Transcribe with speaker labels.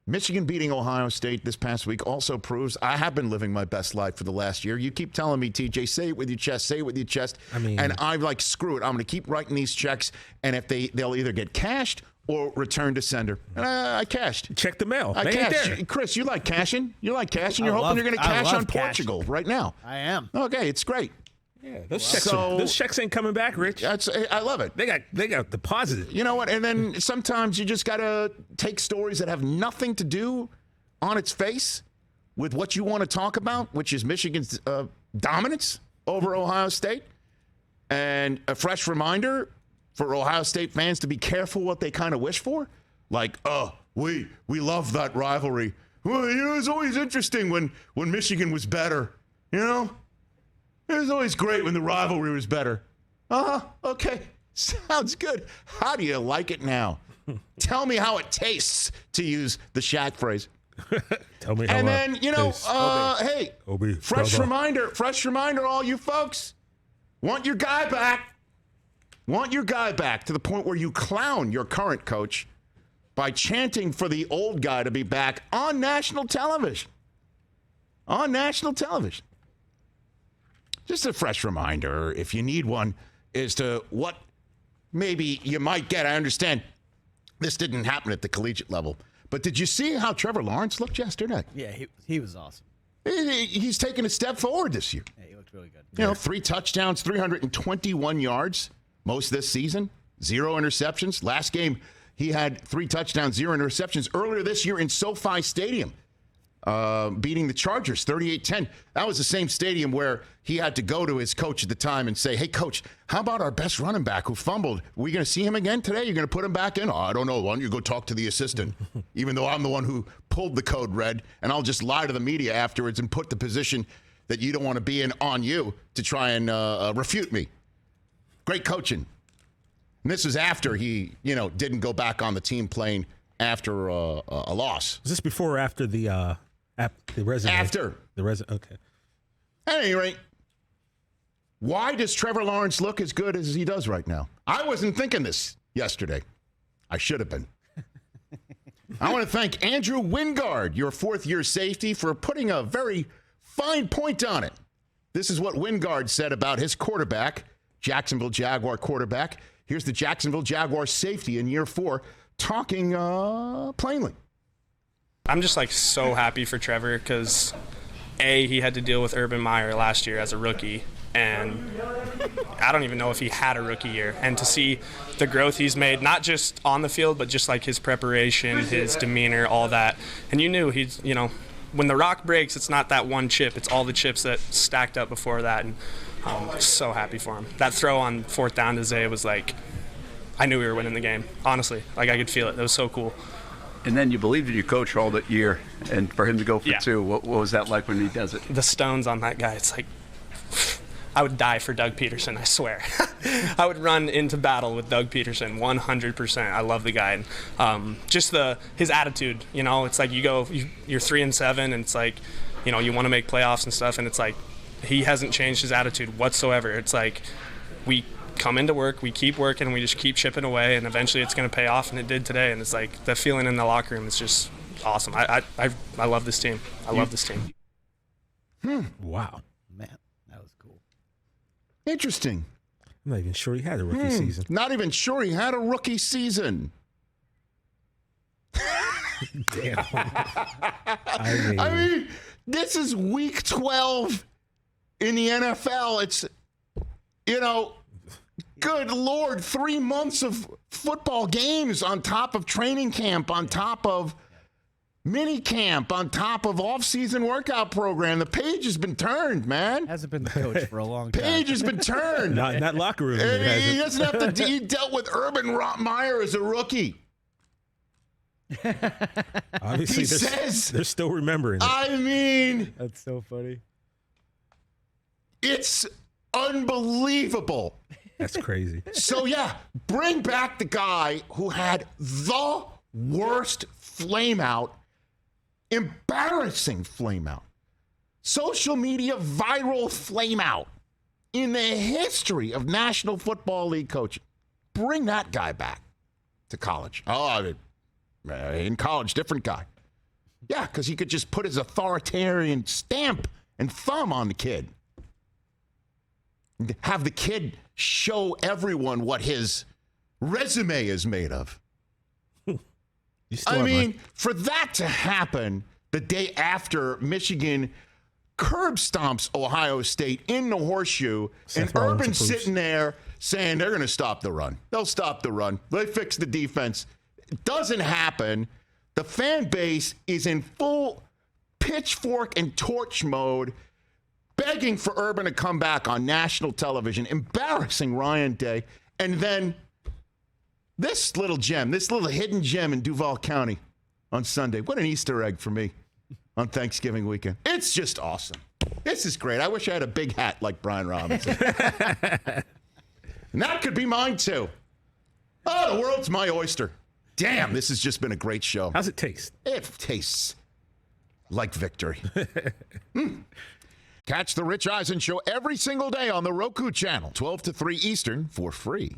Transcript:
Speaker 1: Michigan beating Ohio State this past week also proves I have been living my best life for the last year. You keep telling me, TJ, say it with your chest, say it with your chest. And I'm like, screw it. I'm going to keep writing these checks, and if they'll either get cashed or return to sender. And I cashed.
Speaker 2: Check the mail.
Speaker 1: I cashed. Chris, you like cashing? You're hoping you're going to cash on Portugal right now.
Speaker 3: I am.
Speaker 1: Okay, it's great.
Speaker 2: Yeah, those checks ain't coming back, Rich.
Speaker 1: I love it.
Speaker 2: They got deposited.
Speaker 1: You know what? And then sometimes you just got to take stories that have nothing to do on its face with what you want to talk about, which is Michigan's dominance over Ohio State. And a fresh reminder for Ohio State fans to be careful what they kind of wish for. Like, we love that rivalry. Well, it was always interesting when Michigan was better, you know? It was always great when the rivalry was better. Okay. Sounds good. How do you like it now? Tell me how it tastes, to use the Shaq phrase.
Speaker 2: Tell me how
Speaker 1: and then, hey,
Speaker 2: Obi,
Speaker 1: fresh reminder, all you folks. Want your guy back to the point where you clown your current coach by chanting for the old guy to be back on national television. Just a fresh reminder, if you need one, as to what maybe you might get. I understand this didn't happen at the collegiate level, but did you see how Trevor Lawrence looked yesterday?
Speaker 3: Yeah, he was awesome.
Speaker 1: He's taken a step forward this year.
Speaker 3: Yeah, he looked really good.
Speaker 1: You know, 3 touchdowns, 321 yards, most this season, 0 interceptions. Last game, he had 3 touchdowns, 0 interceptions. Earlier this year in SoFi Stadium, beating the Chargers 38-10. That was the same stadium where he had to go to his coach at the time and say, hey, coach, how about our best running back who fumbled? Are we going to see him again today? You're going to put him back in? Oh, I don't know. Why don't you go talk to the assistant? Even though I'm the one who pulled the code red, and I'll just lie to the media afterwards and put the position that you don't want to be in on you to try and refute me. Great coaching. And this was after he, didn't go back on the team playing after a loss.
Speaker 2: Was this before or after the resume?
Speaker 1: After.
Speaker 2: The resume, okay.
Speaker 1: At any rate, why does Trevor Lawrence look as good as he does right now? I wasn't thinking this yesterday. I should have been. I want to thank Andrew Wingard, your 4th-year safety, for putting a very fine point on it. This is what Wingard said about his quarterback, Jacksonville Jaguar quarterback. Here's the Jacksonville Jaguar safety in year 4 talking plainly.
Speaker 4: I'm just so happy for Trevor because he had to deal with Urban Meyer last year as a rookie, and I don't even know if he had a rookie year. And to see the growth he's made, not just on the field, but just his preparation, his demeanor, all that. And you knew he's, when the rock breaks, it's not that one chip, it's all the chips that stacked up before that. And I'm so happy for him. That throw on 4th down to Zay was I knew we were winning the game, honestly. I could feel it. It was so cool.
Speaker 5: And then you believed in your coach all that year, and for him to go for 2, what was that like when he does it?
Speaker 4: The stones on that guy, it's I would die for Doug Peterson, I swear. I would run into battle with Doug Peterson 100%. I love the guy. And, just his attitude, it's you're 3-7, and it's you want to make playoffs and stuff, and it's he hasn't changed his attitude whatsoever. It's we come into work, we keep working, we just keep chipping away, and eventually it's going to pay off, and it did today. And it's the feeling in the locker room is just awesome. I love this team. I love this team.
Speaker 2: Wow.
Speaker 3: Man, that was cool.
Speaker 1: Interesting.
Speaker 2: I'm not even sure he had a rookie season.
Speaker 1: Not even sure he had a rookie season.
Speaker 2: Damn.
Speaker 1: I mean, this is week 12 in the NFL. It's, good Lord, 3 months of football games on top of training camp, on top of mini camp, on top of off-season workout program. The page has been turned, man.
Speaker 3: Hasn't been the coach for a long time.
Speaker 1: Page has been turned.
Speaker 2: Not in that locker room.
Speaker 1: He doesn't have to. He dealt with Urban Meyer as a rookie.
Speaker 2: Obviously, they're still remembering it.
Speaker 1: I mean,
Speaker 3: that's so funny.
Speaker 1: It's unbelievable.
Speaker 2: That's crazy.
Speaker 1: So, bring back the guy who had the worst flame-out, embarrassing flame-out, social media viral flame-out in the history of National Football League coaching. Bring that guy back to college. In college, different guy. Yeah, because he could just put his authoritarian stamp and thumb on the kid. Have the kid show everyone what his resume is made of. I mean, for that to happen the day after Michigan curb stomps Ohio State in the horseshoe, and Urban sitting there saying they're going to stop the run. They'll stop the run. They fix the defense. It doesn't happen. The fan base is in full pitchfork and torch mode, begging for Urban to come back on national television, embarrassing Ryan Day. And then this little gem, this little hidden gem in Duval County on Sunday. What an Easter egg for me on Thanksgiving weekend. It's just awesome. This is great. I wish I had a big hat like Brian Robinson. And that could be mine too. Oh, the world's my oyster. Damn, this has just been a great show.
Speaker 2: How's it taste?
Speaker 1: It tastes like victory. Catch the Rich Eisen Show every single day on the Roku channel, 12 to 3 Eastern, for free.